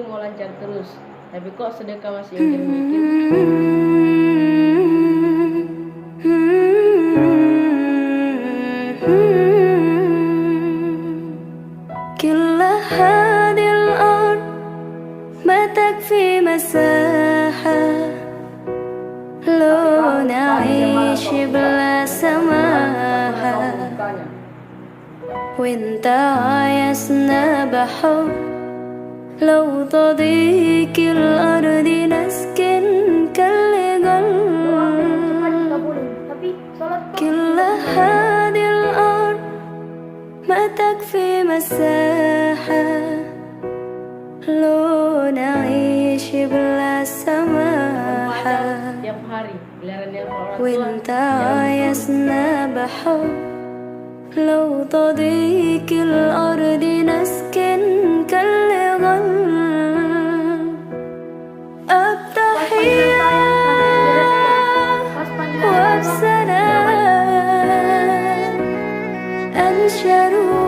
mau lancar terus, tapi kok sedekah masih mikir-mikir. كل هذه الأرض ما تكفي مساحة لو نعيش بلا سماحة وانت عايزنا بحب لو تضيق الأرض نسكن كالجل كل هذه الأرض ما تكفي مساحة لو نعيش بلا سماحة وانت عايزنا بحب لو تضيق الأرض نسكن كالغل التحية وبسلام أنشروا